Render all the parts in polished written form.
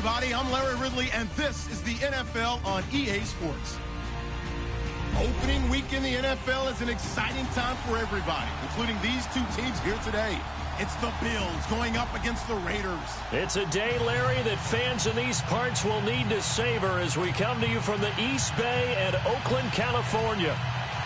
everybody. I'm Larry Ridley, and this is the NFL on EA Sports. Opening week in the NFL is an exciting time for everybody, including these two teams here today. It's the Bills going up against the Raiders. It's a day, Larry, that fans in these parts will need to savor as we come to you from the East Bay and Oakland, California.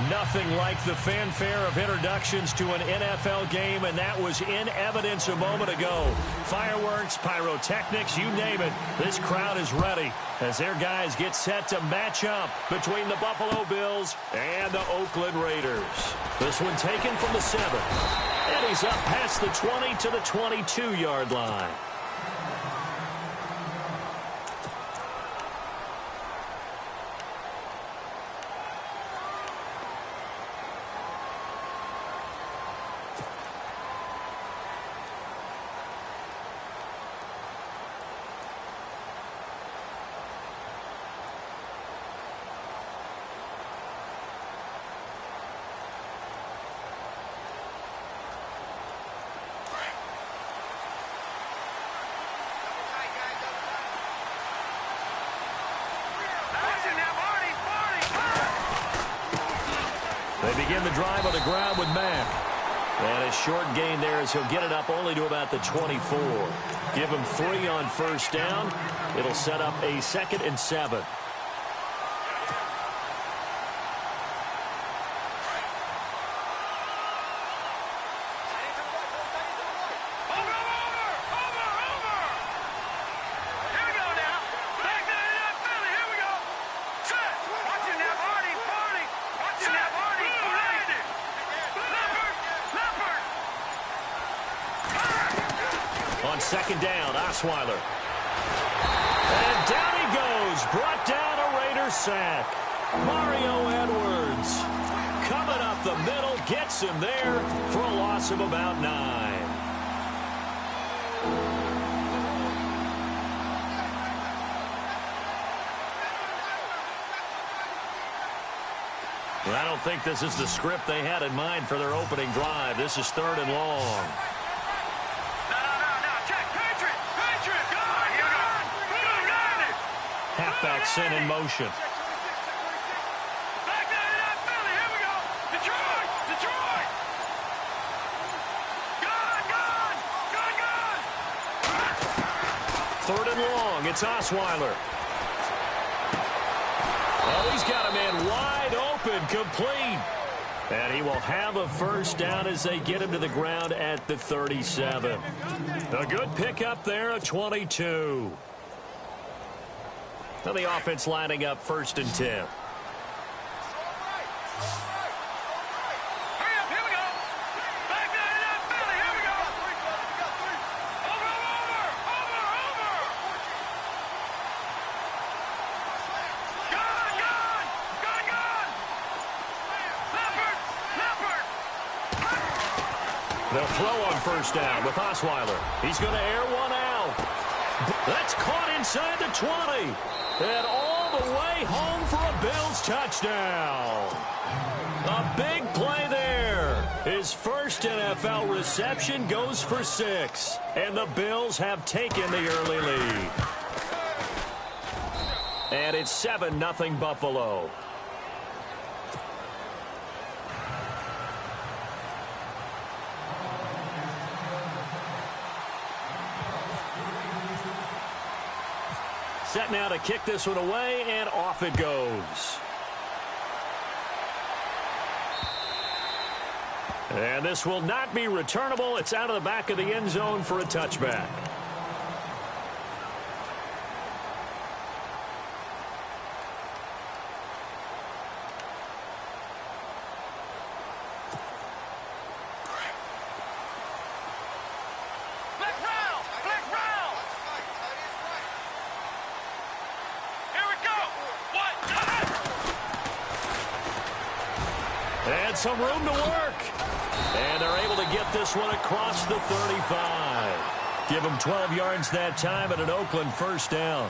Nothing like the fanfare of introductions to an NFL game, and that was in evidence a moment ago. Fireworks, pyrotechnics, you name it. This crowd is ready as their guys get set to match up between the Buffalo Bills and the Oakland Raiders. This one taken from the 7. And he's up past the 20 to the 22-yard line. They begin the drive on the ground with Mack. And a short gain there as he'll get it up only to about the 24. Give him 3 on first down. It'll set up a 2nd and 7. On 2nd down, Osweiler. And down he goes. Brought down a Raider sack. Mario Edwards coming up the middle. Gets him there for a loss of about 9. Well, I don't think this is the script they had in mind for their opening drive. This is 3rd and long. Halfback sent in motion. Back there, Philly. Here we go. Detroit. Detroit. Gone. 3rd and long. It's Osweiler. Oh, he's got a man wide open, complete. And he will have a first down as they get him to the ground at the 37. A good pickup there, a 22. Now the offense lining up 1st and 10. They'll throw on 1st down with Osweiler. He's going to air one out. That's caught inside the 20. And all the way home for a Bills touchdown. A big play there. His first NFL reception goes for 6. And the Bills have taken the early lead. And it's 7-0 Buffalo. Set now to kick this one away, and off it goes. And this will not be returnable. It's out of the back of the end zone for a touchback. And some room to work. And they're able to get this one across the 35. Give them 12 yards that time and an Oakland first down.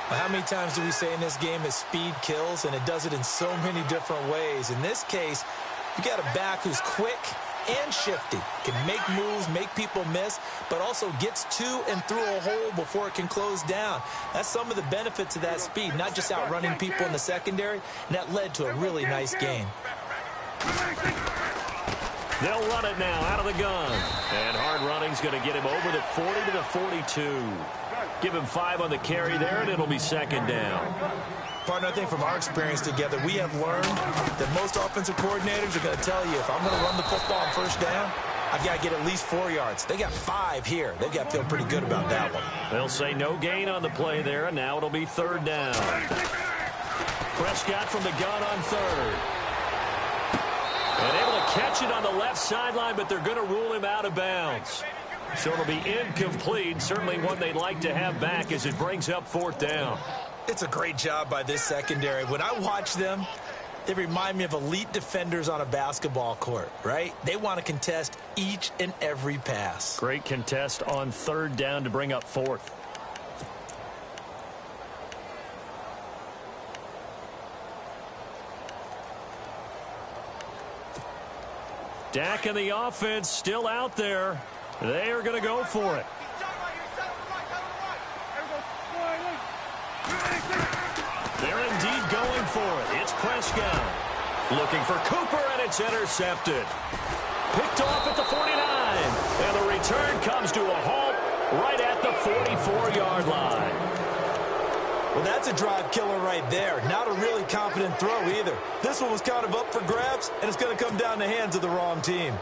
How many times do we say in this game that speed kills, and it does it in so many different ways? In this case, you got a back who's quick, and shifty. Can make moves, make people miss, but also gets to and through a hole before it can close down. That's some of the benefits of that speed, not just outrunning people in the secondary, and that led to a really nice game. They'll run it now out of the gun. And hard running's going to get him over the 40 to the 42. Give him 5 on the carry there, and it'll be second down. Partner, I think from our experience together, we have learned that most offensive coordinators are going to tell you, if I'm going to run the football on first down, I've got to get at least 4 yards. They got 5 here. They've got to feel pretty good about that one. They'll say no gain on the play there, and now it'll be third down. Prescott from the gun on third. And able to catch it on the left sideline, but they're going to rule him out of bounds. So it'll be incomplete. Certainly one they'd like to have back as it brings up fourth down. It's a great job by this secondary. When I watch them, they remind me of elite defenders on a basketball court, right? They want to contest each and every pass. Great contest on third down to bring up fourth. Dak and the offense still out there. They are going to go for it. They're indeed going for it. It's Prescott. Looking for Cooper, and it's intercepted. Picked off at the 49. And the return comes to a halt right at the 44-yard line. Well, that's a drive killer right there. Not a really confident throw either. This one was kind of up for grabs, and it's going to come down the hands of the wrong team.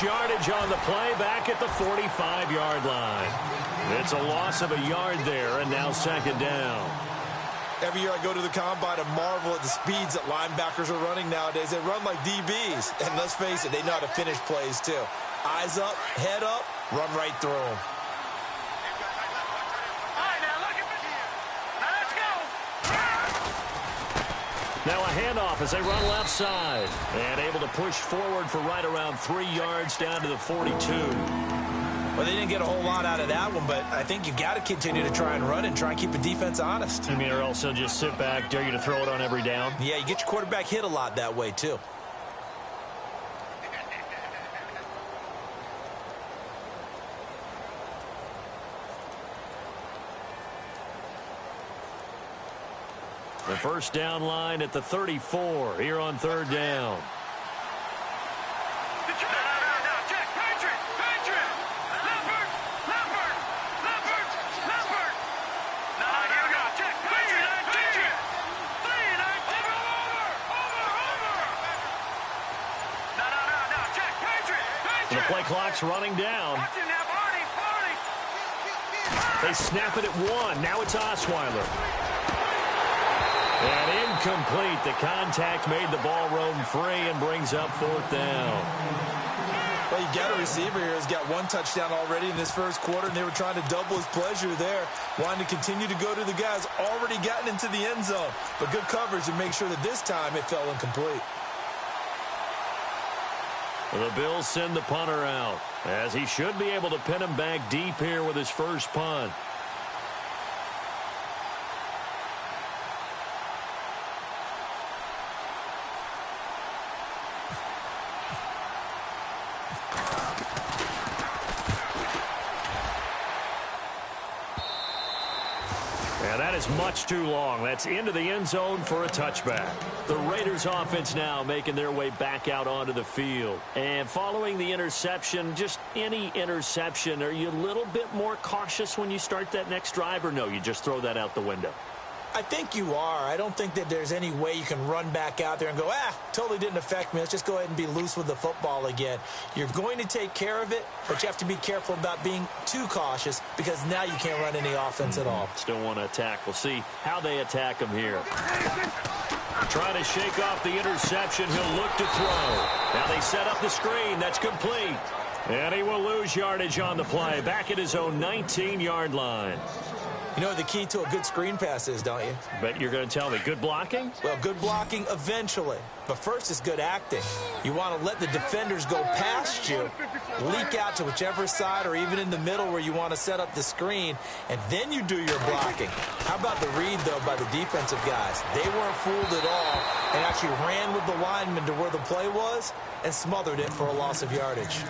Yardage on the play back at the 45-yard line. It's a loss of a yard there, and now second down. Every year I go to the combine and marvel at the speeds that linebackers are running nowadays. They run like DBs. And let's face it, they know how to finish plays too. Eyes up, head up, run right through them. Now a handoff as they run left side. And able to push forward for right around 3 yards down to the 42. Well, they didn't get a whole lot out of that one, but I think you've got to continue to try and run and try and keep the defense honest. You mean, or also just sit back, dare you to throw it on every down? Yeah, you get your quarterback hit a lot that way, too. The first down line at the 34 here on third down. The play clock's running down. They snap it at 1. Now it's Osweiler. And incomplete. The contact made the ball roam free and brings up fourth down. Well, you got a receiver here who's got 1 touchdown already in this first quarter, and they were trying to double his pleasure there, wanting to continue to go to the guys already gotten into the end zone. But good coverage to make sure that this time it fell incomplete. The Bills send the punter out, as he should be able to pin him back deep here with his first punt. Much too long. That's into the end zone for a touchback. The Raiders offense now making their way back out onto the field. And following the interception, just any interception, are you a little bit more cautious when you start that next drive, or no, you just throw that out the window? I think you are. I don't think that there's any way you can run back out there and go, totally didn't affect me. Let's just go ahead and be loose with the football again. You're going to take care of it, but you have to be careful about being too cautious because now you can't run any offense at all. Still want to attack. We'll see how they attack him here. Trying to shake off the interception. He'll look to throw. Now they set up the screen. That's complete. And he will lose yardage on the play. Back at his own 19-yard line. You know what the key to a good screen pass is, don't you? Bet you're going to tell me. Good blocking? Well, good blocking eventually. But first is good acting. You want to let the defenders go past you, leak out to whichever side or even in the middle where you want to set up the screen, and then you do your blocking. How about the read, though, by the defensive guys? They weren't fooled at all and actually ran with the lineman to where the play was and smothered it for a loss of yardage.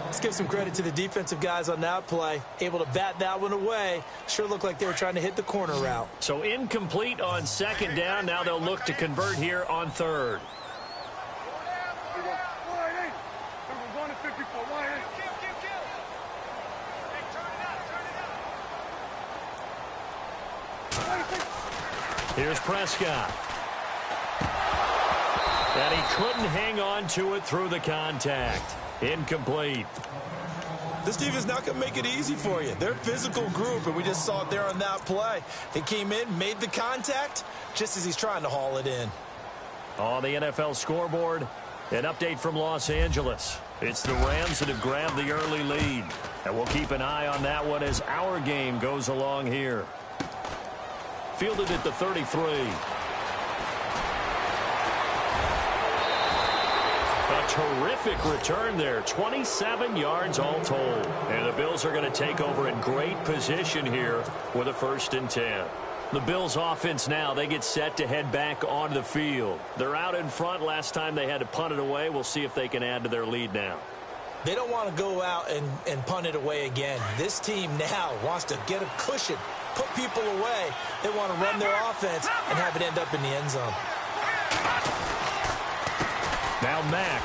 Let's give some credit to the defensive guys on that play. Able to bat that one away. Sure looked like they were trying to hit the corner route. So incomplete on second down. Now they'll look to convert here on third. Here's Prescott. And he couldn't hang on to it through the contact. Incomplete. This team is not going to make it easy for you. They're a physical group, and we just saw it there on that play. They came in, made the contact, just as he's trying to haul it in. On the NFL scoreboard, an update from Los Angeles. It's the Rams that have grabbed the early lead. And we'll keep an eye on that one as our game goes along here. Fielded at the 33. A terrific return there. 27 yards all told. And the Bills are going to take over in great position here with a 1st and 10. The Bills offense now, they get set to head back onto the field. They're out in front. Last time they had to punt it away. We'll see if they can add to their lead now. They don't want to go out and punt it away again. This team now wants to get a cushion, put people away. They want to run their offense and have it end up in the end zone. Now Mack.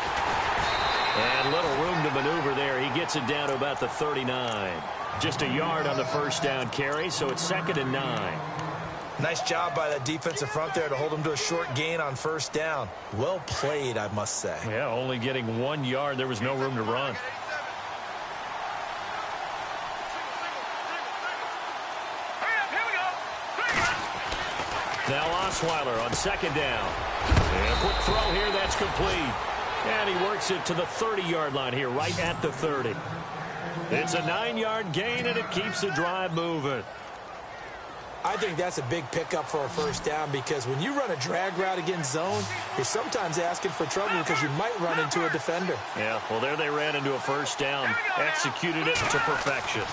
And little room to maneuver there. He gets it down to about the 39. Just a yard on the 1st down carry, so it's 2nd and 9. Nice job by that defensive front there to hold him to a short gain on 1st down. Well played, I must say. Yeah, only getting 1 yard. There was no room to run. Now Osweiler on 2nd down. And a quick throw here, that's complete. And he works it to the 30-yard line here, right at the 30. It's a 9-yard gain, and it keeps the drive moving. I think that's a big pickup for a 1st down because when you run a drag route against zone, you're sometimes asking for trouble because you might run into a defender. Yeah, well, there they ran into a 1st down. Executed it to perfection.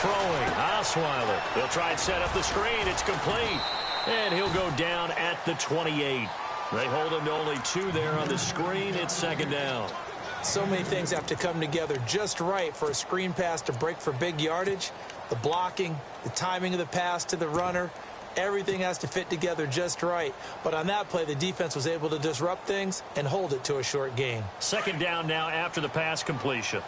Throwing, Osweiler. They'll try and set up the screen. It's complete. And he'll go down at the 28. They hold him to only 2 there on the screen. It's 2nd down. So many things have to come together just right for a screen pass to break for big yardage. The blocking, the timing of the pass to the runner, everything has to fit together just right. But on that play, the defense was able to disrupt things and hold it to a short gain. 2nd down now after the pass completion.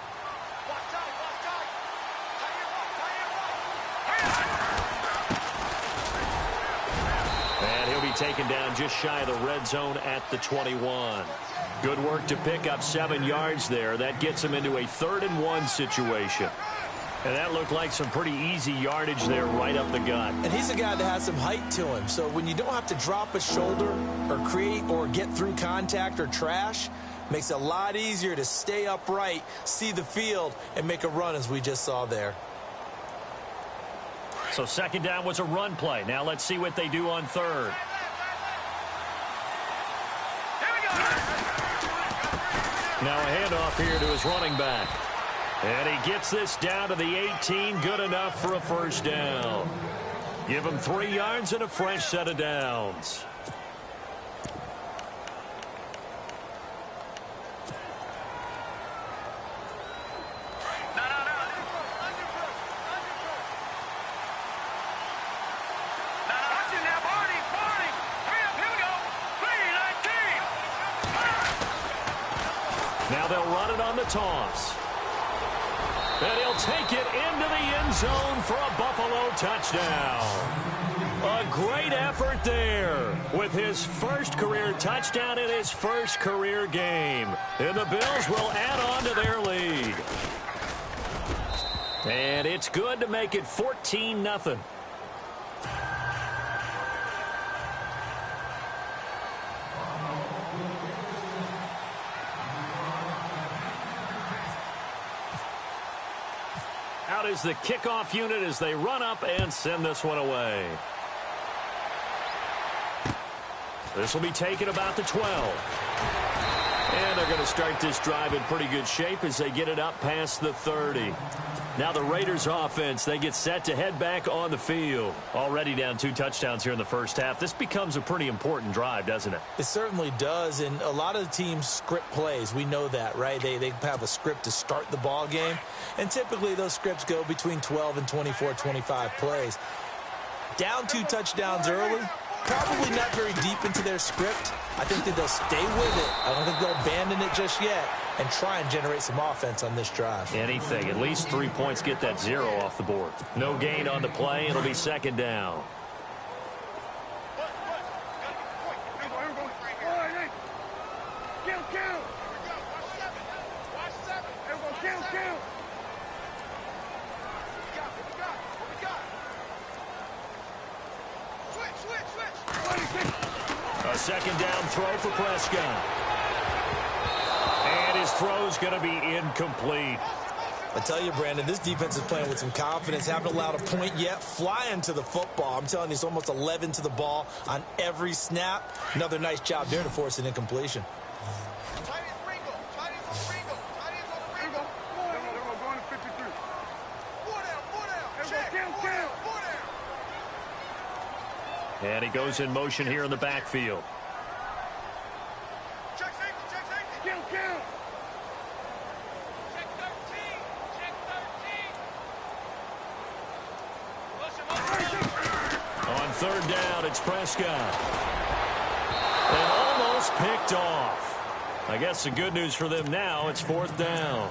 And he'll be taken down just shy of the red zone at the 21. Good work to pick up 7 yards there. That gets him into a 3rd and 1 situation. And that looked like some pretty easy yardage there right up the gut. And he's a guy that has some height to him. So when you don't have to drop a shoulder or create or get through contact or trash, makes it a lot easier to stay upright, see the field, and make a run as we just saw there. So 2nd down was a run play. Now let's see what they do on 3rd. Now a handoff here to his running back. And he gets this down to the 18. Good enough for a 1st down. Give him 3 yards and a fresh set of downs. Now they'll run it on the toss. And he'll take it into the end zone for a Buffalo touchdown. A great effort there with his 1st career touchdown in his 1st career game. And the Bills will add on to their lead. And it's good to make it 14-0. Out is the kickoff unit as they run up and send this one away. This will be taken about the 12. And they're going to start this drive in pretty good shape as they get it up past the 30. Now the Raiders offense, they get set to head back on the field. Already down 2 touchdowns here in the first half. This becomes a pretty important drive, doesn't it? It certainly does, and a lot of the teams script plays. We know that, right? They have a script to start the ball game, and typically those scripts go between 12 and 24, 25 plays. Down 2 touchdowns early, probably not very deep into their script. I think that they'll stay with it. I don't think they'll abandon it just yet and try and generate some offense on this drive. Anything. At least 3 points get that 0 off the board. No gain on the play. It'll be second down. A second down throw for Prescott. And his throw's going to be incomplete. I tell you, Brandon, this defense is playing with some confidence. Haven't allowed a point yet. Flying to the football. I'm telling you, it's almost 11 to the ball on every snap. Another nice job there to force an incompletion. And he goes in motion here in the backfield. Check 13. On third down, it's Prescott. And almost picked off. I guess the good news for them now, it's fourth down.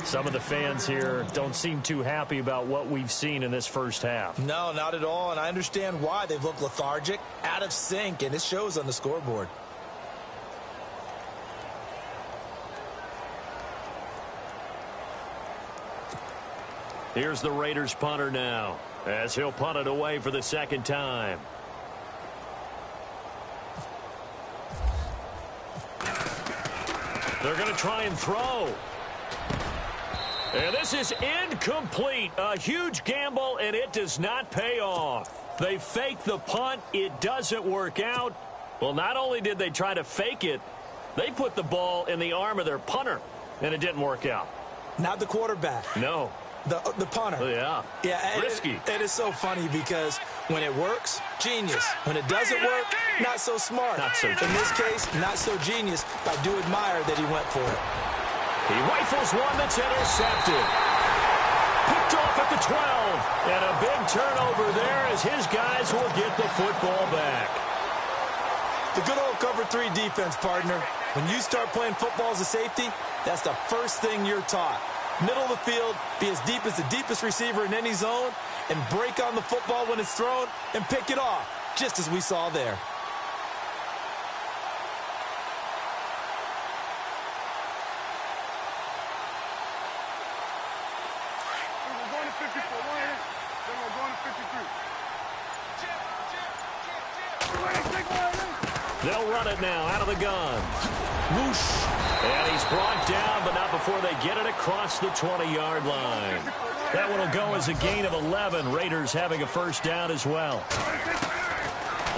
Some of the fans here don't seem too happy about what we've seen in this first half. No, not at all, and I understand why. They've looked lethargic, out of sync, and it shows on the scoreboard. Here's the Raiders punter now, as he'll punt it away for the second time. They're going to try and throw. And this is incomplete. A huge gamble, and it does not pay off. They fake the punt. It doesn't work out. Well, not only did they try to fake it, they put the ball in the arm of their punter, and it didn't work out. Not the quarterback. No. The punter. Yeah. Yeah. Risky. It is so funny because when it works, genius. When it doesn't work, not so smart. Not so genius. In this case, not so genius. I do admire that he went for it. He rifles one that's intercepted. Picked off at the 12. And a big turnover there as his guys will get the football back. The good old cover 3 defense, partner. When you start playing football as a safety, that's the first thing you're taught. Middle of the field, be as deep as the deepest receiver in any zone, and break on the football when it's thrown and pick it off, just as we saw there. They'll run it now out of the gun. Whoosh. And he's brought down, but not before they get it across the 20-yard line. That one will go as a gain of 11. Raiders having a first down as well.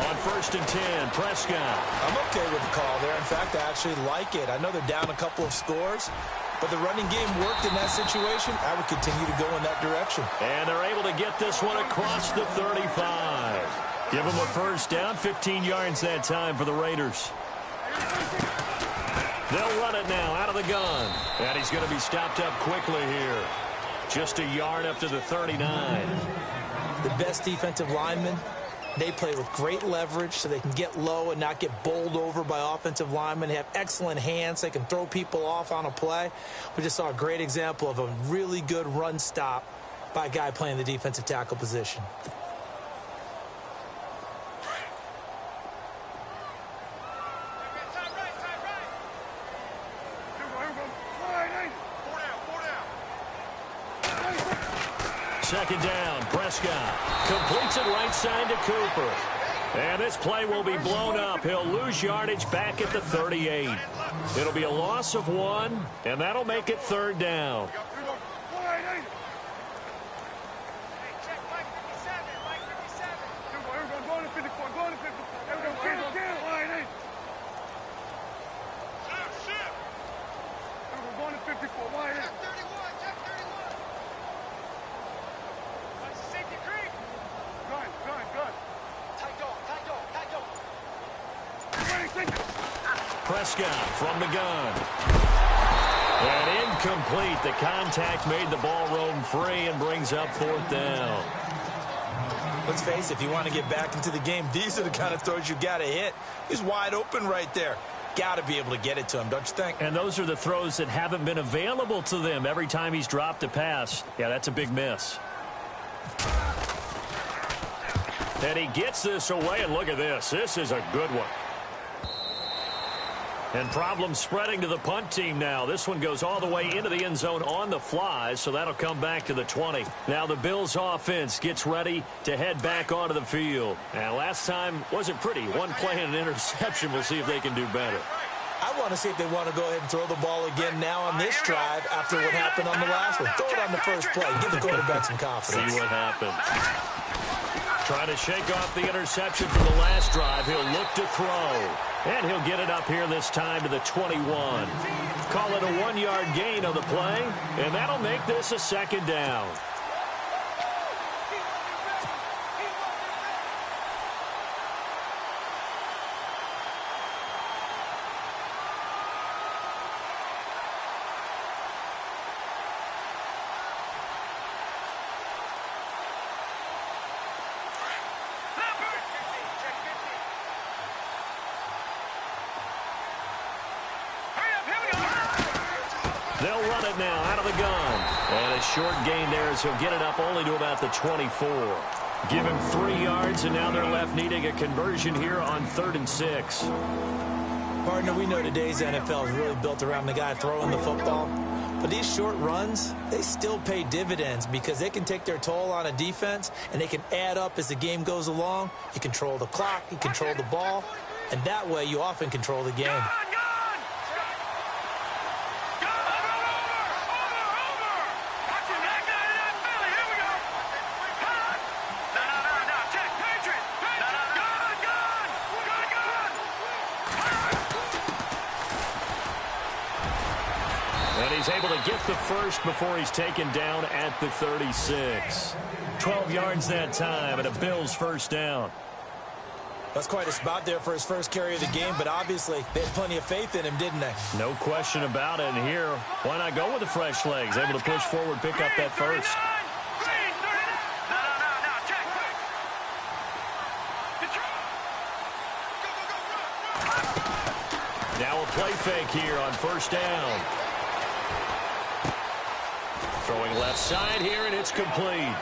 On 1st and 10, Prescott. I'm okay with the call there. In fact, I actually like it. I know they're down a couple of scores, but the running game worked in that situation. I would continue to go in that direction. And they're able to get this one across the 35. Give them a first down, 15 yards that time for the Raiders. They'll run it now out of the gun. And he's going to be stopped up quickly here. Just a yard up to the 39. The best defensive linemen, they play with great leverage so they can get low and not get bowled over by offensive linemen. They have excellent hands. They can throw people off on a play. We just saw a great example of a really good run stop by a guy playing the defensive tackle position. Second down, Prescott completes it right side to Cooper. And this play will be blown up. He'll lose yardage back at the 38. It'll be a loss of 1, and that'll make it third down. 54, wide in. Check 31, check 31. Safety creep. Good. Tight dog. Prescott from the gun. And incomplete. The contact made the ball roam free and brings up 4th down. Let's face it, if you want to get back into the game, these are the kind of throws you got to hit. He's wide open right there. Got to be able to get it to him, don't you think? And those are the throws that haven't been available to them every time he's dropped a pass. Yeah, that's a big miss. And he gets this away, and look at this. This is a good one. And problems spreading to the punt team now. This one goes all the way into the end zone on the fly, so that'll come back to the 20. Now the Bills offense gets ready to head back onto the field. And last time wasn't pretty. One play and an interception. We'll see if they can do better. I want to see if they want to go ahead and throw the ball again now on this drive after what happened on the last one. Throw it on the first play. Give the quarterback some confidence. See what happens. Trying to shake off the interception from the last drive. He'll look to throw. And he'll get it up here this time to the 21. Call it a 1-yard gain on the play. And that'll make this a 2nd down. They'll run it now out of the gun. And a short gain there as he'll get it up only to about the 24. Give him 3 yards, and now they're left needing a conversion here on 3rd and 6. Partner, we know today's NFL is really built around the guy throwing the football. But these short runs, they still pay dividends because they can take their toll on a defense, and they can add up as the game goes along. You control the clock, you control the ball, and that way you often control the game. He's able to get the first before he's taken down at the 36. 12 yards that time and a Bills first down. That's quite a spot there for his first carry of the game, but obviously they had plenty of faith in him, didn't they? No question about it. And here, why not go with the fresh legs? Able to push forward, pick up that first. Now a play fake here on first down. Throwing left side here, and it's complete.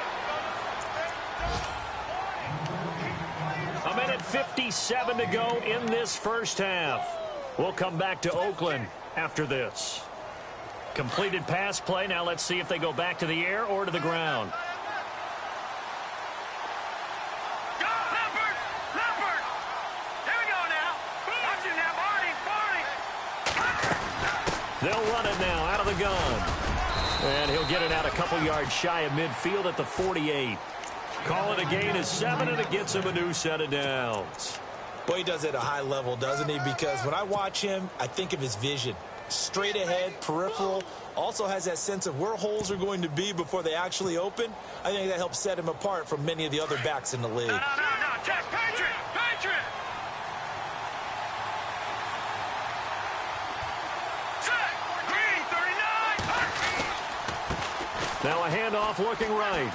A minute 57 to go in this first half. We'll come back to Oakland after this. Completed pass play. Now let's see if they go back to the air or to the ground. They'll run it now out of the gun. And he'll get it out a couple yards shy of midfield at the 48. Call it a gain of 7, and it gets him a new set of downs. Boy, he does it at a high level, doesn't he? Because when I watch him, I think of his vision. Straight ahead, peripheral, also has that sense of where holes are going to be before they actually open. I think that helps set him apart from many of the other backs in the league. No, check, Patriot! Now a handoff looking right.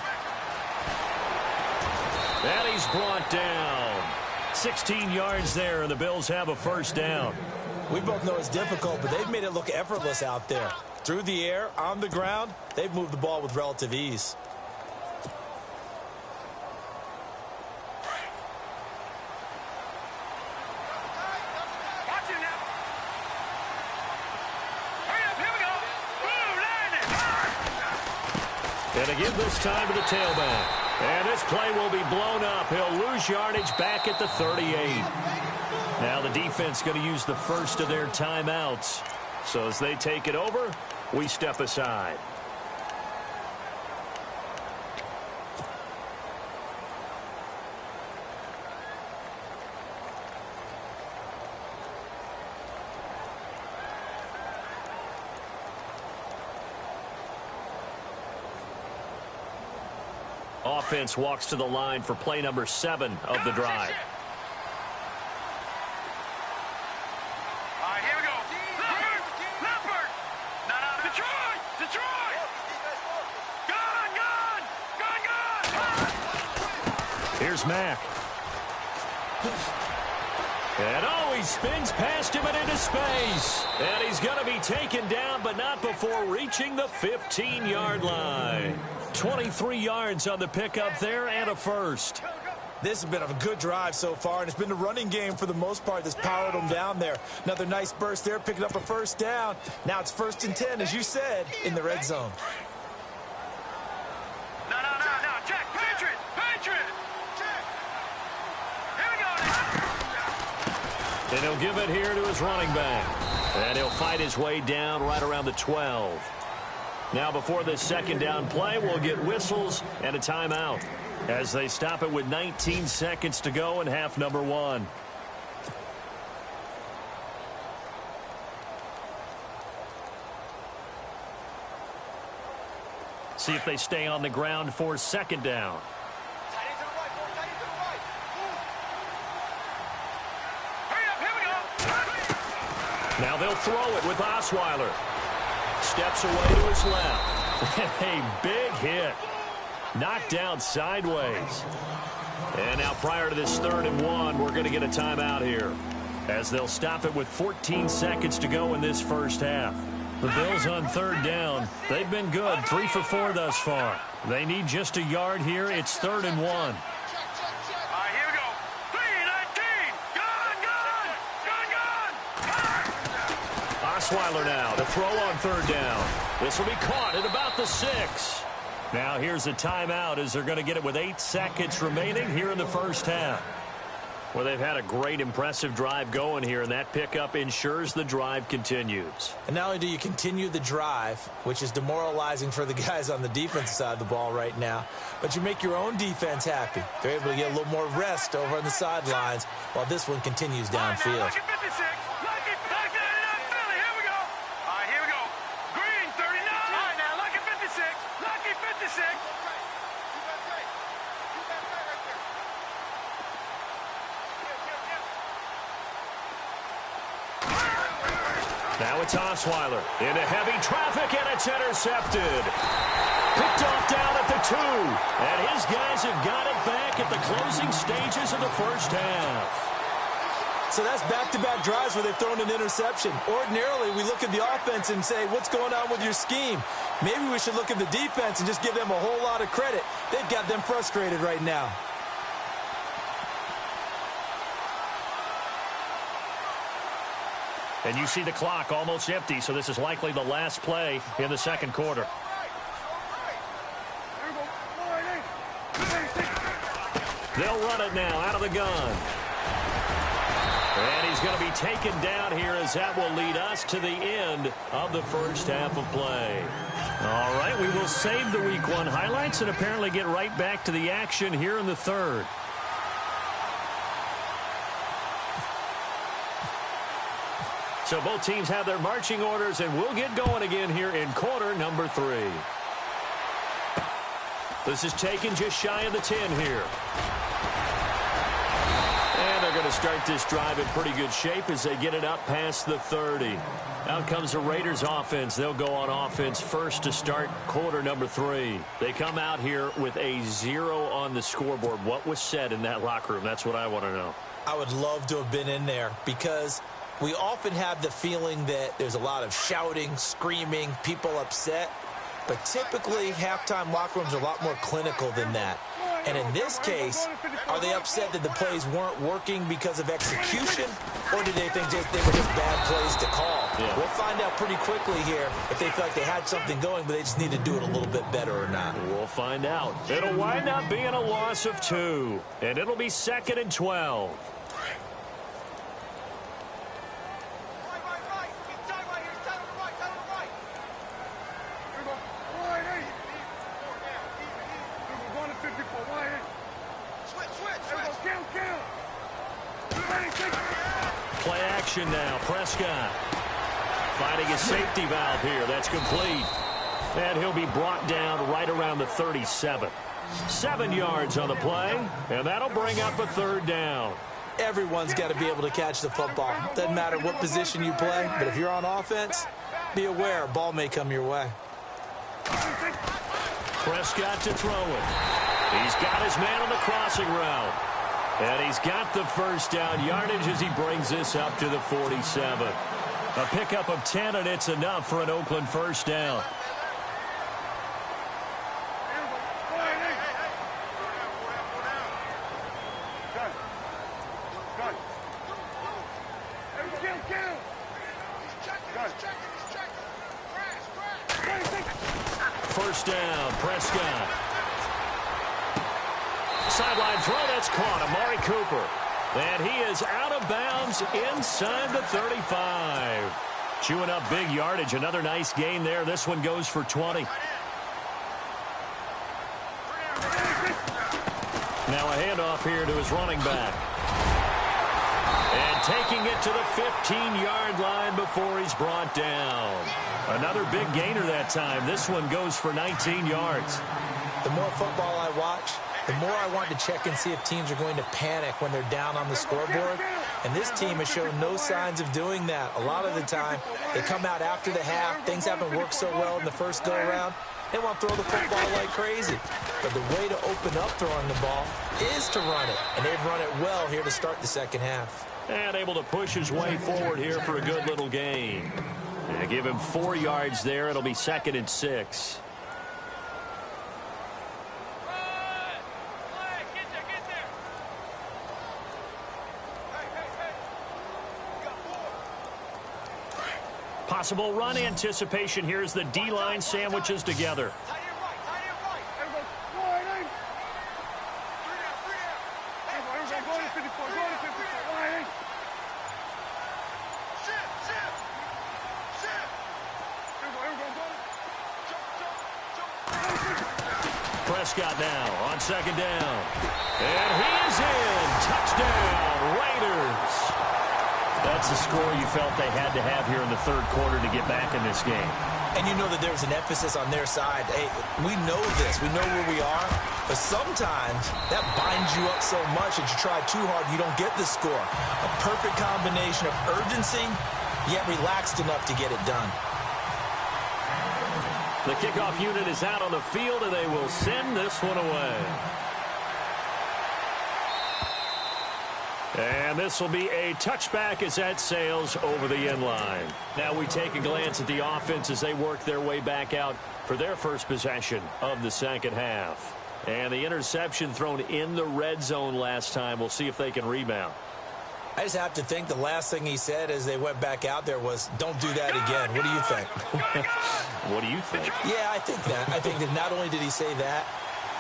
And he's brought down. 16 yards there, and the Bills have a first down. We both know it's difficult, but they've made it look effortless out there. Through the air, on the ground, they've moved the ball with relative ease. And again this time to the tailback. And this play will be blown up. He'll lose yardage back at the 38. Now the defense going to use the first of their timeouts. So as they take it over, we step aside. Offense walks to the line for play number 7 of the drive. All right, here we go. Leopard. No. Detroit. Gone. Here's Mack. And he spins past him and into space. And he's going to be taken down, but not before reaching the 15-yard line. 23 yards on the pickup there and a first. This has been a good drive so far, and it's been the running game for the most part that's powered them down there. Another nice burst there, picking up a first down. Now it's 1st and 10, as you said, in the red zone. No. Jack, Patriot. Here we go. And he'll give it here to his running back. And he'll fight his way down right around the 12. Now before this second down play, we'll get whistles and a timeout as they stop it with 19 seconds to go in half number 1. See if they stay on the ground for second down. Now they'll throw it with Osweiler. Steps away to his left. A big hit. Knocked down sideways. And now prior to this 3rd and 1, we're going to get a timeout here as they'll stop it with 14 seconds to go in this first half. The Bills on 3rd down. They've been good, 3 for 4 thus far. They need just a yard here. It's 3rd and 1. All right, here we go. 3-19. Gone. Osweiler now to throw on 3rd down. This will be caught at about the 6. Now here's a timeout as they're going to get it with 8 seconds remaining here in the first half. Well, they've had a great, impressive drive going here, and that pickup ensures the drive continues. And not only do you continue the drive, which is demoralizing for the guys on the defensive side of the ball right now, but you make your own defense happy. They're able to get a little more rest over on the sidelines while this one continues downfield. Lucky 56. Lucky 59. Philly. Here we go. All right, here we go. Green 39. All right, now Lucky 56. Lucky 56. Now it's Osweiler into heavy traffic, and it's intercepted. Picked off down at the 2. And his guys have got it back at the closing stages of the first half. So that's back-to-back drives where they've thrown an interception. Ordinarily, we look at the offense and say, what's going on with your scheme? Maybe we should look at the defense and just give them a whole lot of credit. They've got them frustrated right now. And you see the clock almost empty, so this is likely the last play in the second quarter. They'll run it now out of the gun. And he's going to be taken down here as that will lead us to the end of the first half of play. All right, we will save the Week 1 highlights and apparently get right back to the action here in the third. So both teams have their marching orders, and we'll get going again here in quarter number 3. This is taken just shy of the 10 here. And they're going to start this drive in pretty good shape as they get it up past the 30. Out comes the Raiders offense. They'll go on offense first to start quarter number 3. They come out here with a 0 on the scoreboard. What was said in that locker room? That's what I want to know. I would love to have been in there because we often have the feeling that there's a lot of shouting, screaming, people upset. But typically, halftime locker rooms are a lot more clinical than that. And in this case, are they upset that the plays weren't working because of execution? Or did they think they were just bad plays to call? Yeah. We'll find out pretty quickly here if they feel like they had something going, but they just need to do it a little bit better or not. We'll find out. It'll wind up being a loss of 2. And it'll be 2nd and 12. Play action now. Prescott finding his safety valve here. That's complete. And he'll be brought down right around the 37. 7 yards on the play, and that'll bring up a third down. Everyone's got to be able to catch the football. Doesn't matter what position you play, but if you're on offense, be aware a ball may come your way. Prescott to throw it. He's got his man on the crossing route. And he's got the first down yardage as he brings this up to the 47. A pickup of 10, and it's enough for an Oakland first down. First down, Prescott. Sideline throw, that's caught. Amari Cooper. And he is out of bounds inside the 35. Chewing up big yardage. Another nice gain there. This one goes for 20. Now a handoff here to his running back. And taking it to the 15-yard line before he's brought down. Another big gainer that time. This one goes for 19 yards. The more football I watch, the more I want to check and see if teams are going to panic when they're down on the scoreboard. And this team has shown no signs of doing that. A lot of the time, they come out after the half. Things haven't worked so well in the first go-around. They want to throw the football like crazy. But the way to open up throwing the ball is to run it. And they've run it well here to start the second half. And able to push his way forward here for a good little gain. And give him 4 yards there. It'll be 2nd and 6. Possible run anticipation here as the D-line sandwiches together. Prescott now on 2nd down. And he is in. Touchdown, Raiders. That's the score you felt they had to have here in the third quarter to get back in this game. And you know that there's an emphasis on their side. Hey, we know this. We know where we are. But sometimes that binds you up so much that you try too hard, you don't get the score. A perfect combination of urgency, yet relaxed enough to get it done. The kickoff unit is out on the field, and they will send this one away. And this will be a touchback as that sails over the end line. Now we take a glance at the offense as they work their way back out for their first possession of the second half. And the interception thrown in the red zone last time. We'll see if they can rebound. I just have to think the last thing he said as they went back out there was, don't do that again. What do you think? What do you think? Yeah, I think that. I think that not only did he say that,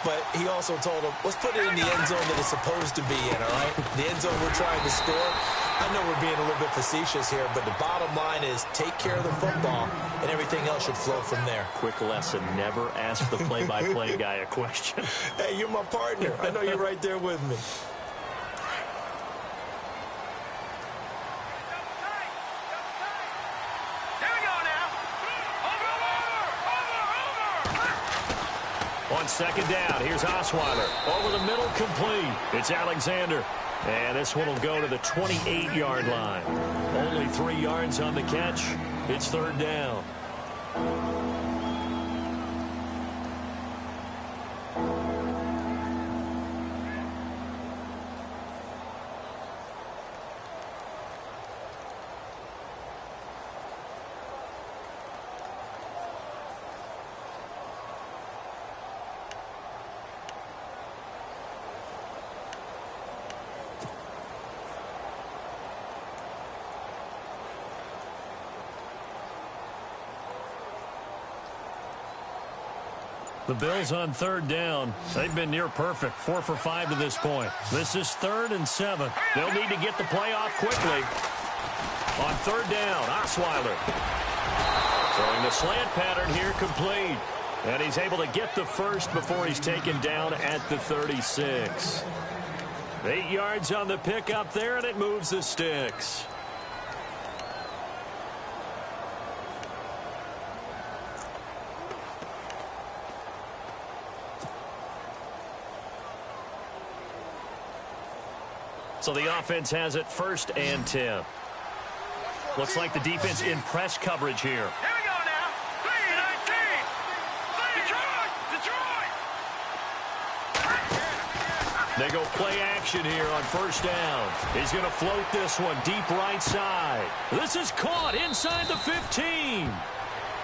but he also told him, let's put it in the end zone that it's supposed to be in, all right? The end zone we're trying to score. I know we're being a little bit facetious here, but the bottom line is take care of the football, and everything else should flow from there. Quick lesson, never ask the play-by-play guy a question. Hey, you're my partner. I know you're right there with me. On 2nd down, here's Osweiler. Over the middle, complete. It's Alexander. And this one will go to the 28-yard line. Only 3 yards on the catch. It's 3rd down. The Bills on 3rd down. They've been near perfect. 4 for 5 to this point. This is 3rd and 7. They'll need to get the play off quickly. On 3rd down, Osweiler. Throwing the slant pattern here, complete. And he's able to get the first before he's taken down at the 36. 8 yards on the pickup there, and it moves the sticks. So the offense has it 1st and 10. Looks like the defense in press coverage here. Here we go now. 3-19. Detroit. They go play action here on 1st down. He's going to float this one deep right side. This is caught inside the 15.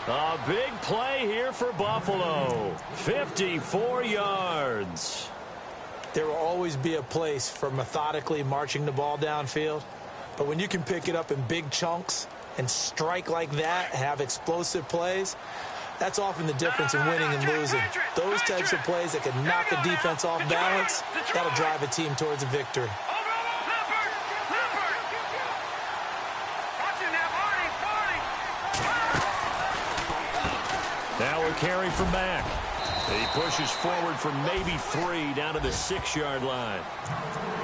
A big play here for Buffalo. 54 yards. There will always be a place for methodically marching the ball downfield. But when you can pick it up in big chunks and strike like that, have explosive plays, that's often the difference in winning and losing. Those types of plays that can knock a defense off balance, that'll drive a team towards a victory. Now a carry from Mack. He pushes forward for maybe 3 down to the 6-yard line.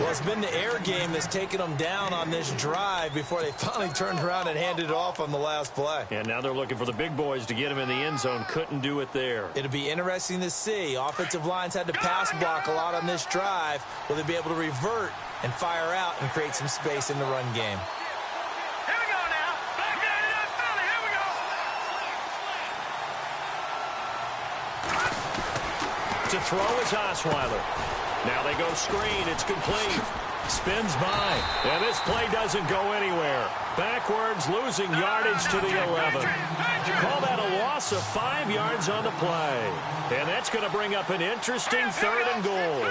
Well, it's been the air game that's taken them down on this drive before they finally turned around and handed it off on the last play. And now they're looking for the big boys to get him in the end zone. Couldn't do it there. It'll be interesting to see. Offensive lines had to pass block a lot on this drive. Will they be able to revert and fire out and create some space in the run game? Here we go now. Back there in that Philly. Here we go. To throw is Osweiler. Now they go screen. It's complete. Spins by. And this play doesn't go anywhere. Backwards, losing yardage to the 11. Call that a loss of 5 yards on the play. And that's going to bring up an interesting 3rd and goal.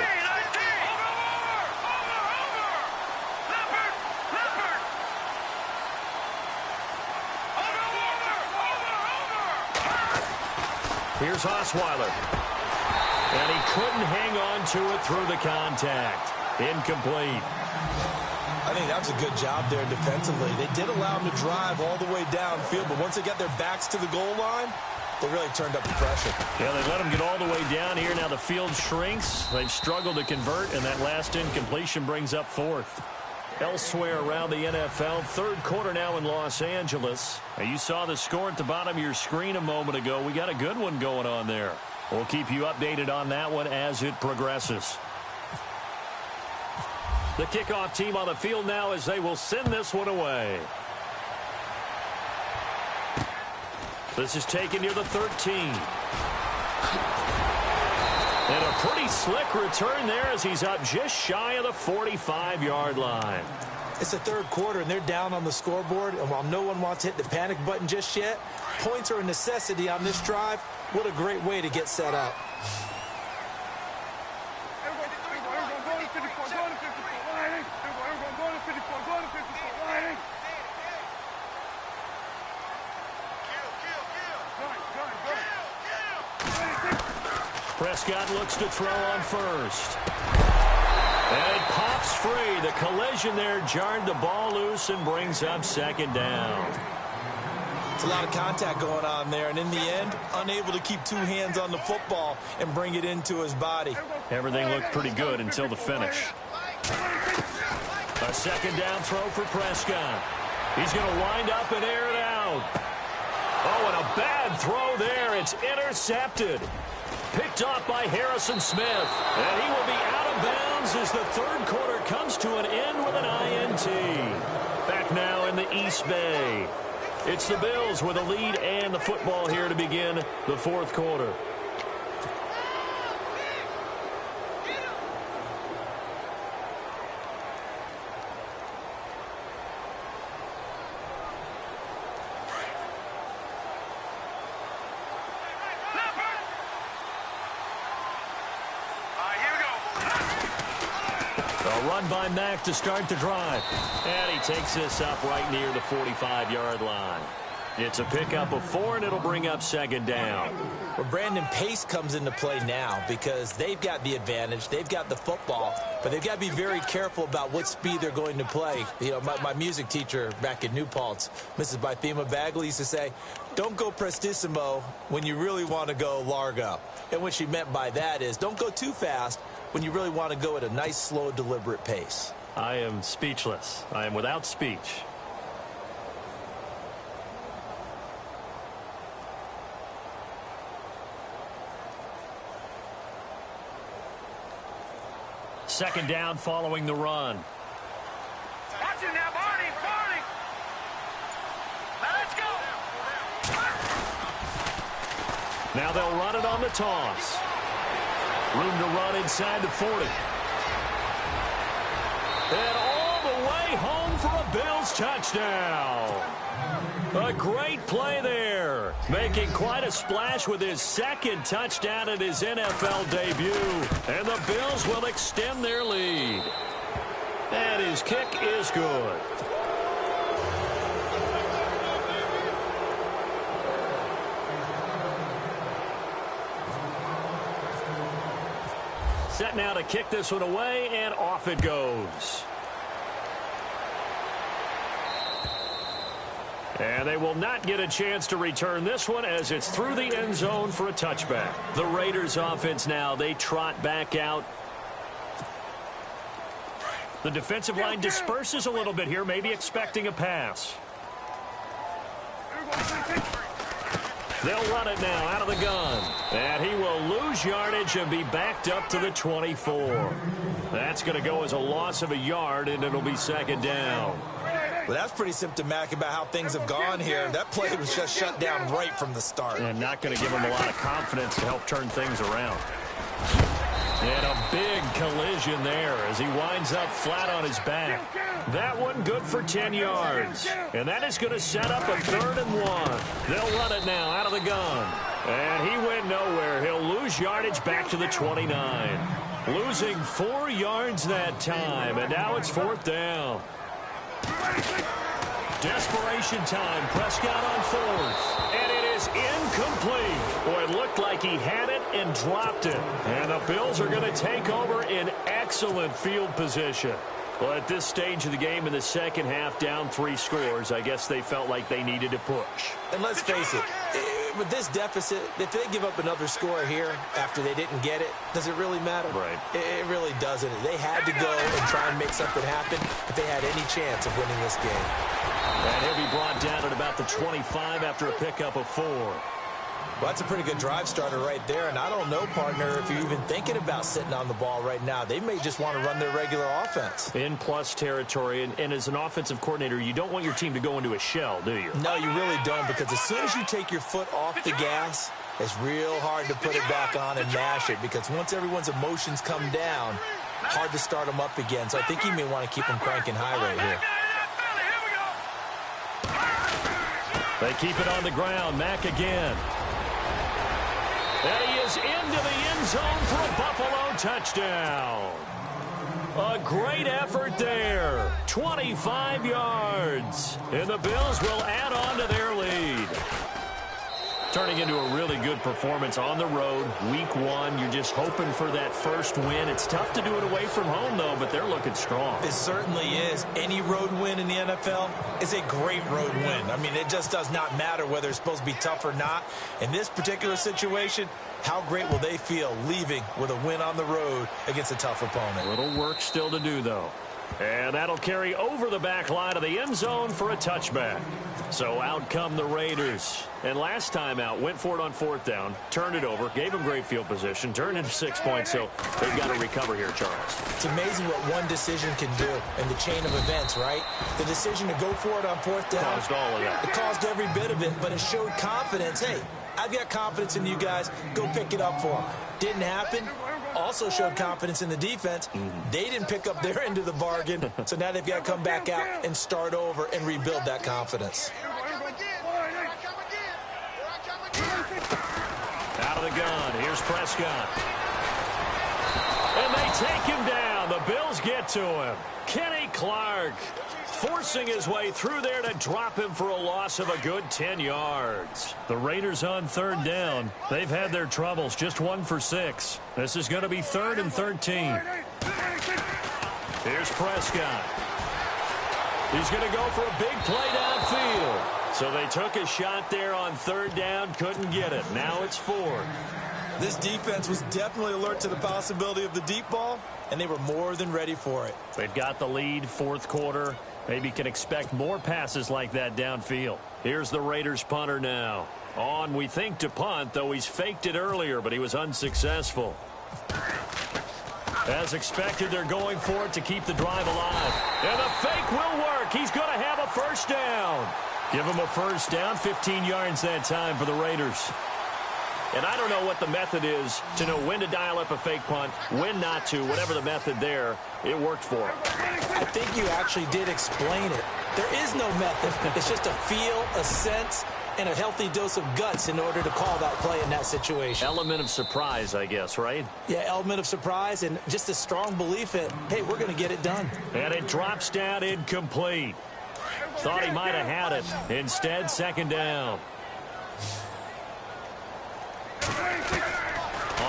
Here's Osweiler. And he couldn't hang on to it through the contact. Incomplete. I think that was a good job there defensively. They did allow them to drive all the way downfield, but once they got their backs to the goal line, they really turned up the pressure. Yeah, they let them get all the way down here. Now the field shrinks. They've struggled to convert, and that last incompletion brings up 4th. Elsewhere around the NFL, 3rd quarter now in Los Angeles. Now, you saw the score at the bottom of your screen a moment ago. We got a good one going on there. We'll keep you updated on that one as it progresses. The kickoff team on the field now as they will send this one away. This is taken near the 13. And a pretty slick return there as he's up just shy of the 45-yard line. It's the 3rd quarter, and they're down on the scoreboard. And while no one wants to hit the panic button just yet, points are a necessity on this drive. What a great way to get set up. Prescott looks to throw on 1st. And it pops free. The collision there jarred the ball loose and brings up 2nd down. It's a lot of contact going on there, and in the end, unable to keep 2 hands on the football and bring it into his body. Everything looked pretty good until the finish. A 2nd down throw for Prescott. He's going to wind up and air it out. Oh, and a bad throw there. It's intercepted. Picked off by Harrison Smith. And he will be out of bounds as the 3rd quarter comes to an end with an INT. Back now in the East Bay. It's the Bills with a lead and the football here to begin the 4th quarter. A run by Mack to start the drive. And he takes this up right near the 45-yard line. It's a pickup of 4, and it'll bring up 2nd down. Well, Brandon, pace comes into play now because they've got the advantage. They've got the football, but they've got to be very careful about what speed they're going to play. You know, my music teacher back in New Paltz, Mrs. Bythema Bagley, used to say, don't go prestissimo when you really want to go largo. And what she meant by that is don't go too fast when you really want to go at a nice, slow, deliberate pace. I am speechless. I am without speech. Second down following the run. Now they'll run it on the toss. Room to run inside the 40. And all the way home for a Bills touchdown. A great play there. Making quite a splash with his second touchdown at his NFL debut. And the Bills will extend their lead. And his kick is good. Set now to kick this one away, and off it goes. And they will not get a chance to return this one as it's through the end zone for a touchback. The Raiders offense now, they trot back out. The defensive line disperses a little bit here, maybe expecting a pass. They'll run it now out of the gun. And he will lose yardage and be backed up to the 24. That's going to go as a loss of a yard, and it'll be second down. Well, that's pretty symptomatic about how things have gone here. That play was just shut down right from the start. And not going to give him a lot of confidence to help turn things around. And a big collision there as he winds up flat on his back. That one good for 10 yards. And that is going to set up a 3rd and 1. They'll run it now out of the gun. And he went nowhere. He'll lose yardage back to the 29. Losing 4 yards that time. And now it's 4th down. Desperation time. Prescott on 4th. And it is incomplete. Boy, it looked like he had it and dropped it. And the Bills are going to take over in excellent field position. Well, at this stage of the game in the second half, down 3 scores, I guess they felt like they needed to push. And let's face it, with this deficit, if they give up another score here after they didn't get it, does it really matter? Right. It really doesn't. They had to go and try and make something happen if they had any chance of winning this game. And he'll be brought down at about the 25 after a pickup of 4. Well, that's a pretty good drive starter right there. And I don't know, partner, if you're even thinking about sitting on the ball right now. They may just want to run their regular offense. In plus territory. And as an offensive coordinator, you don't want your team to go into a shell, do you? No, you really don't. Because as soon as you take your foot off the gas, it's real hard to put it back on and mash it. Because once everyone's emotions come down, hard to start them up again. So I think you may want to keep them cranking high right here. They keep it on the ground. Mack again. And he is into the end zone for a Buffalo touchdown. A great effort there. 25 yards. And the Bills will add on to their lead. Turning into a really good performance on the road. Week 1, you're just hoping for that first win. It's tough to do it away from home, though, but they're looking strong. It certainly is. Any road win in the NFL is a great road win. I mean, it just does not matter whether it's supposed to be tough or not. In this particular situation, how great will they feel leaving with a win on the road against a tough opponent? A little work still to do, though. And that'll carry over the back line of the end zone for a touchback. So out come the Raiders. And last time out, went for it on 4th down, turned it over, gave them great field position, turned into 6 points, so they've got to recover here, Charles. It's amazing what one decision can do in the chain of events, right? The decision to go for it on 4th down. Caused all of that. It caused every bit of it, but it showed confidence. Hey, I've got confidence in you guys. Go pick it up for them. Didn't happen. Also showed confidence in the defense. They didn't pick up their end of the bargain, so now they've got to come back out and start over and rebuild that confidence. Out of the gun. Here's Prescott. And they take him down. The Bills get to him. Kenny Clark forcing his way through there to drop him for a loss of a good 10 yards. The Raiders on 3rd down. They've had their troubles, just 1 for 6. This is going to be 3rd and 13. Here's Prescott. He's going to go for a big play downfield. So they took a shot there on 3rd down, couldn't get it. Now it's 4th. This defense was definitely alert to the possibility of the deep ball, and they were more than ready for it. They've got the lead, 4th quarter. Maybe can expect more passes like that downfield. Here's the Raiders punter now. On, we think, to punt, though he's faked it earlier, but he was unsuccessful. As expected, they're going for it to keep the drive alive. And the fake will work. He's going to have a 1st down. Give him a 1st down, 15 yards that time for the Raiders. And I don't know what the method is to know when to dial up a fake punt, when not to, whatever the method there, it worked for him. I think you actually did explain it. There is no method. It's just a feel, a sense, and a healthy dose of guts in order to call that play in that situation. Element of surprise, I guess, right? Yeah, element of surprise and just a strong belief that, hey, we're going to get it done. And it drops down incomplete. Thought he might have had it. Instead, second down.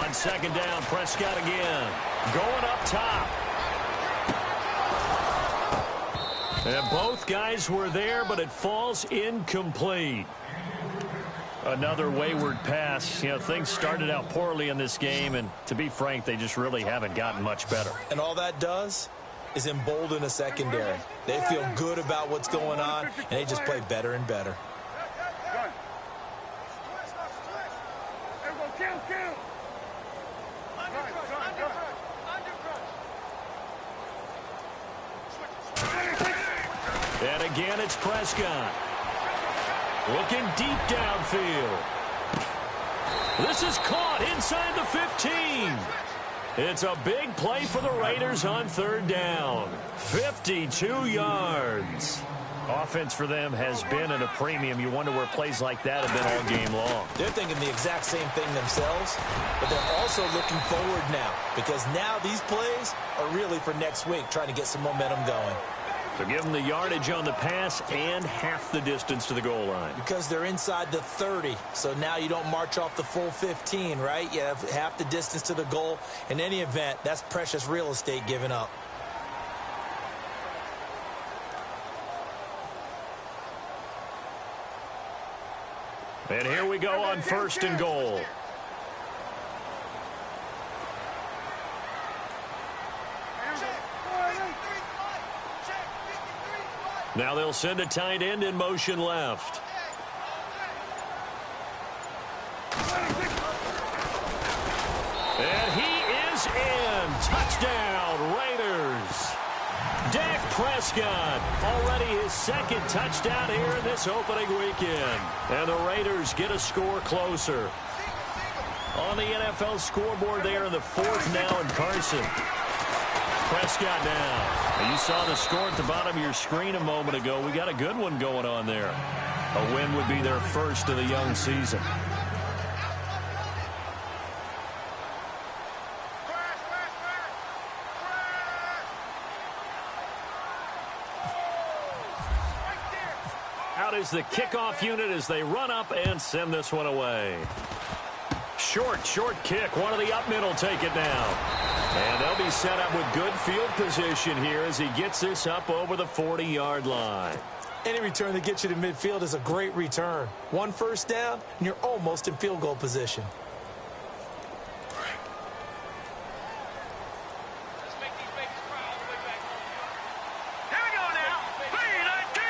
On second down, Prescott again. Going up top. And both guys were there, but it falls incomplete. Another wayward pass. You know, things started out poorly in this game, and to be frank, they just really haven't gotten much better. And all that does is embolden a secondary. They feel good about what's going on, and they just play better and better. And again, it's Prescott. Looking deep downfield. This is caught inside the 15. It's a big play for the Raiders on third down. 52 yards. Offense for them has been at a premium. You wonder where plays like that have been all game long. They're thinking the exact same thing themselves, but they're also looking forward now because now these plays are really for next week, trying to get some momentum going. So give them the yardage on the pass and half the distance to the goal line. Because they're inside the 30, so now you don't march off the full 15, right? You have half the distance to the goal. In any event, that's precious real estate given up. And here we go on first and goal. Now they'll send a tight end in motion left. And he is in. Touchdown, Raiders. Dak Prescott, already his second touchdown here in this opening weekend. And the Raiders get a score closer. On the NFL scoreboard there in the fourth now in Carson. Prescott now. You saw the score at the bottom of your screen a moment ago. We got a good one going on there. A win would be their first of the young season. Out is the kickoff unit as they run up and send this one away. Short kick. One of the up men will take it now. And they'll be set up with good field position here as he gets this up over the 40-yard line. Any return that gets you to midfield is a great return. One first down, and you're almost in field goal position. Here we go now. 3-19.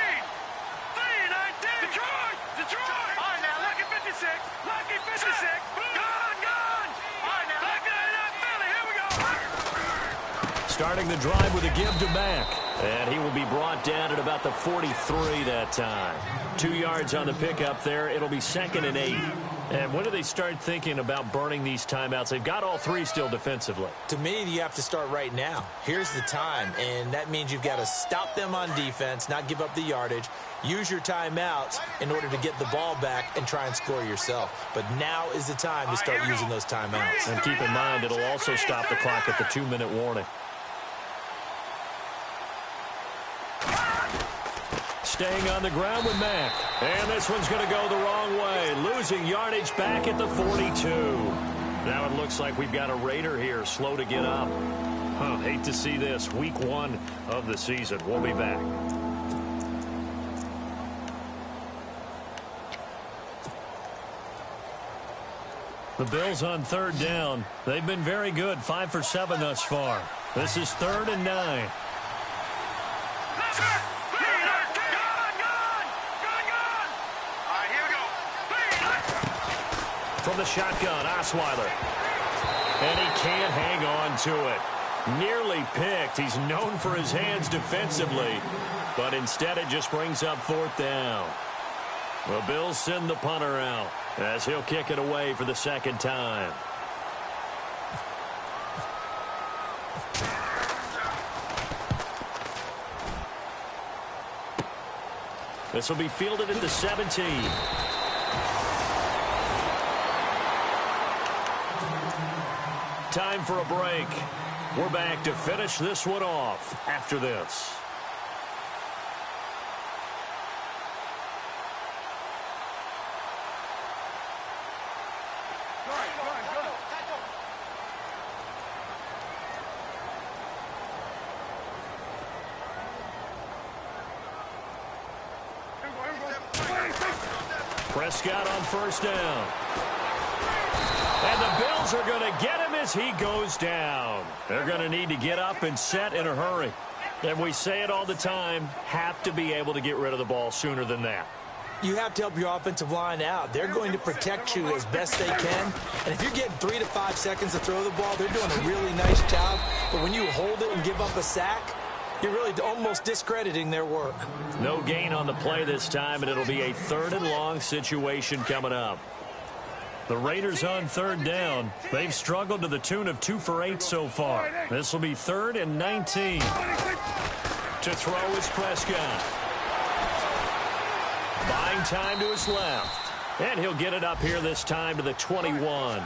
3-19. Detroit. All right, now, lucky 56. Lucky 56. Gone. All right, now, lucky 99 Philly. Here we go. Starting the drive with a give to Mack. And he will be brought down at about the 43 that time. 2 yards on the pickup there. It'll be 2nd and 8. And when do they start thinking about burning these timeouts? They've got all three still defensively. To me, you have to start right now. Here's the time, and that means you've got to stop them on defense, not give up the yardage, use your timeouts in order to get the ball back and try and score yourself. But now is the time to start using those timeouts. And keep in mind, it'll also stop the clock at the 2-minute warning. Staying on the ground with Mack. And this one's going to go the wrong way. Losing yardage back at the 42. Now it looks like we've got a Raider here slow to get up. Hate to see this. Week 1 of the season. We'll be back. The Bills on third down. They've been very good. 5 for 7 thus far. This is 3rd and 9. From the shotgun, Osweiler. And he can't hang on to it. Nearly picked. He's known for his hands defensively. But instead it just brings up 4th down. The Bills send the punter out as he'll kick it away for the second time. This will be fielded at the 17. Time for a break. We're back to finish this one off after this. Prescott on first down. And the Bills are going to get him as he goes down. They're going to need to get up and set in a hurry. And we say it all the time, have to be able to get rid of the ball sooner than that. You have to help your offensive line out. They're going to protect you as best they can. And if you're getting 3 to 5 seconds to throw the ball, they're doing a really nice job. But when you hold it and give up a sack, you're really almost discrediting their work. No gain on the play this time, and it'll be a 3rd and long situation coming up. The Raiders on 3rd down. They've struggled to the tune of 2 for 8 so far. This will be 3rd and 19. To throw is Prescott. Buying time to his left. And he'll get it up here this time to the 21.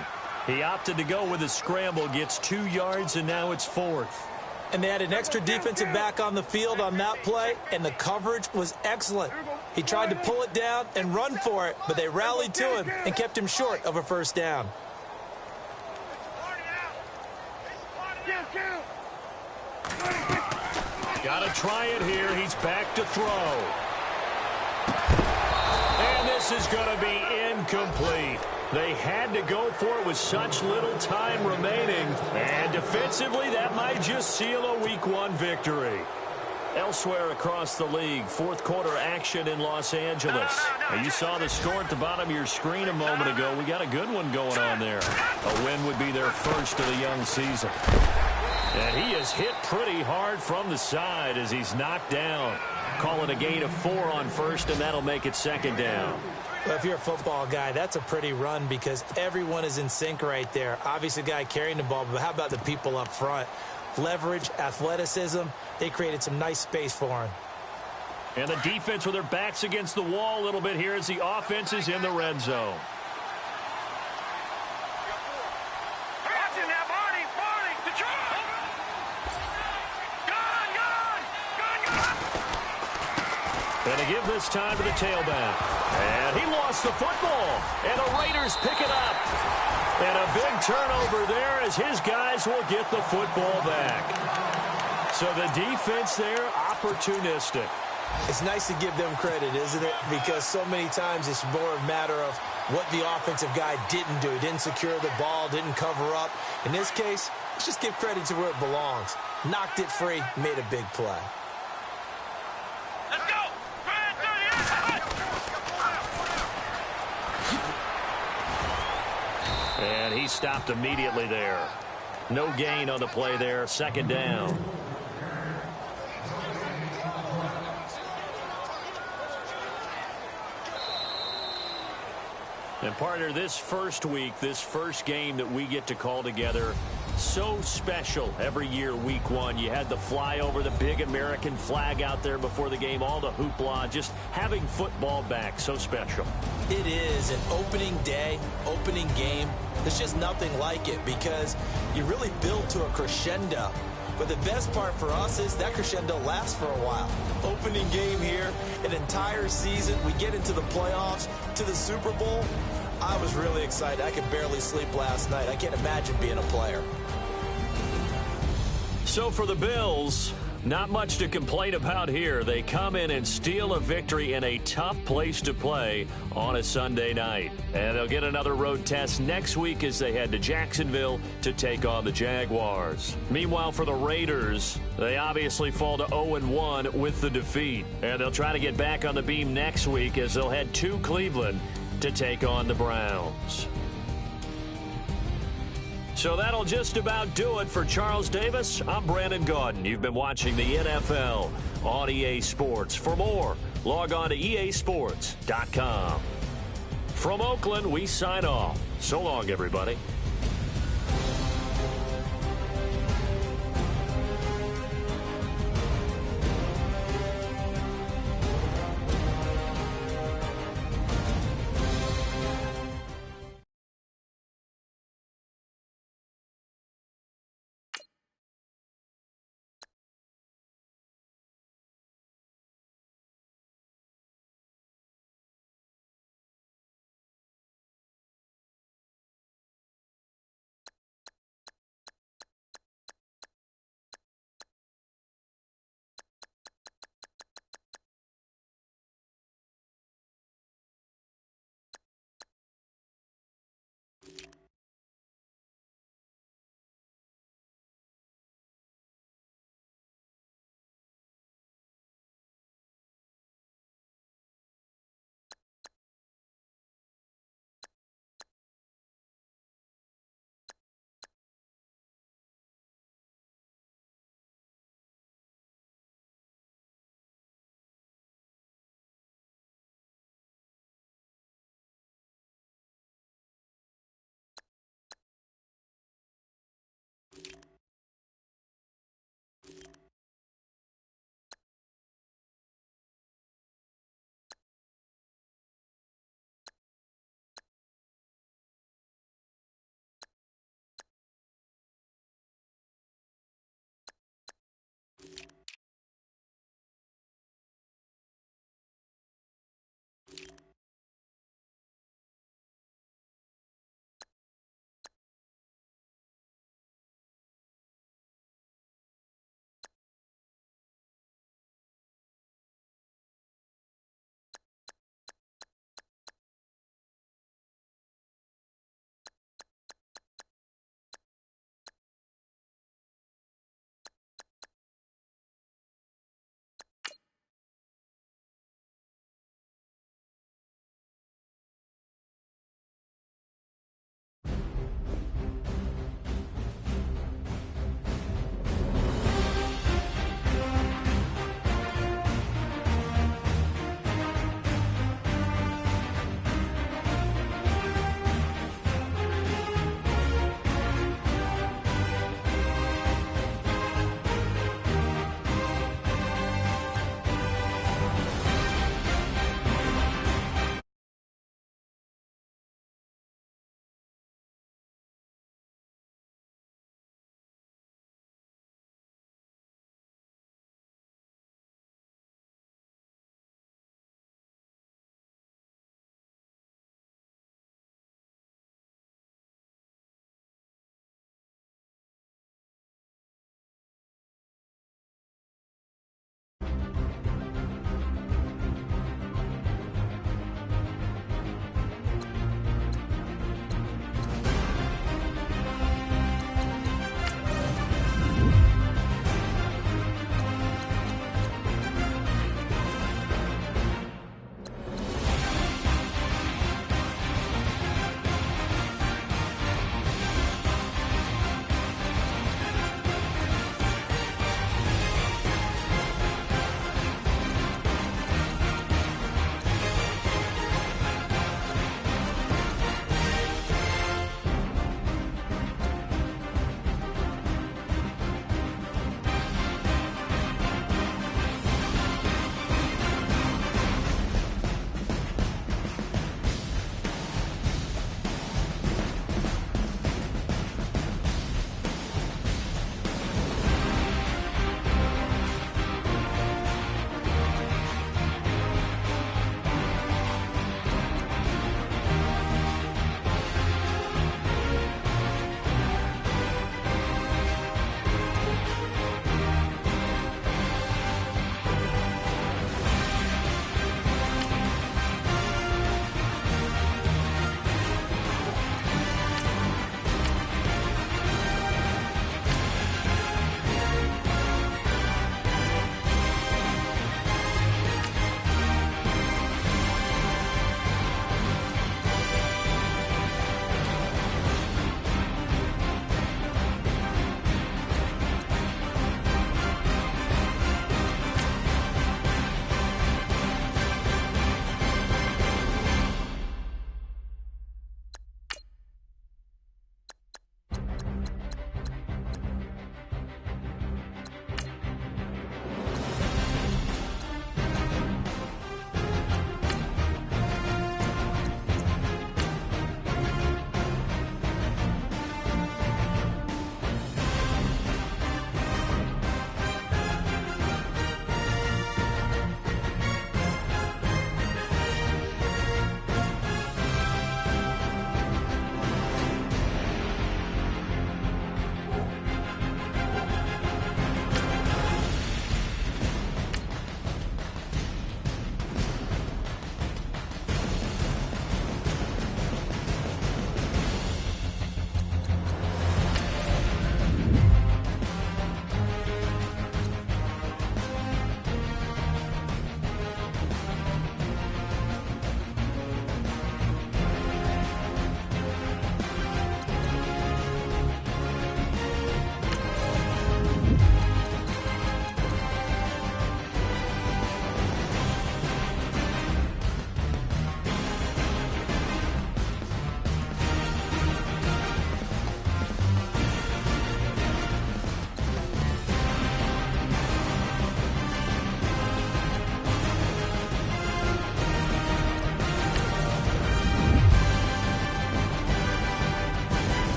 He opted to go with a scramble, gets 2 yards, and now it's 4th. And they had an extra defensive back on the field on that play, and the coverage was excellent. He tried to pull it down and run for it, but they rallied to him and kept him short of a first down. Got to try it here. He's back to throw. And this is going to be incomplete. They had to go for it with such little time remaining. And defensively, that might just seal a Week 1 victory. Elsewhere across the league, 4th quarter action in Los Angeles. Now, you saw the score at the bottom of your screen a moment ago. We got a good one going on there. A win would be their first of the young season. And he is hit pretty hard from the side as he's knocked down. Call it a gain of 4 on first, and that'll make it 2nd down. Well, if you're a football guy, that's a pretty run because everyone is in sync right there. Obviously, the guy carrying the ball, but how about the people up front? Leverage, athleticism, they created some nice space for him. And the defense with their backs against the wall a little bit here as the offense is in the red zone. And to give this time to the tailback. And he lost the football. And the Raiders pick it up. And a big turnover there as his guys will get the football back. So the defense there, opportunistic. It's nice to give them credit, isn't it? Because so many times it's more a matter of what the offensive guy didn't do. He didn't secure the ball, didn't cover up. In this case, let's just give credit to where it belongs. Knocked it free, made a big play. Let's go! And he stopped immediately there. No gain on the play there. 2nd down. And partner, this first week, this first game that we get to call together, so special every year, Week 1. You had the flyover, the big American flag out there before the game, all the hoopla, just having football back, so special. It is an opening day, opening game. There's just nothing like it because you really build to a crescendo. But the best part for us is that crescendo lasts for a while. Opening game here, an entire season. We get into the playoffs, to the Super Bowl. I was really excited. I could barely sleep last night. I can't imagine being a player. So for the Bills, not much to complain about here. They come in and steal a victory in a tough place to play on a Sunday night. And they'll get another road test next week as they head to Jacksonville to take on the Jaguars. Meanwhile, for the Raiders, they obviously fall to 0-1 with the defeat. And they'll try to get back on the beam next week as they'll head to Cleveland to take on the Browns. So that'll just about do it for Charles Davis. I'm Brandon Gaudin. You've been watching the NFL on EA Sports. For more Log on to easports.com. From Oakland, we sign off. So long, everybody.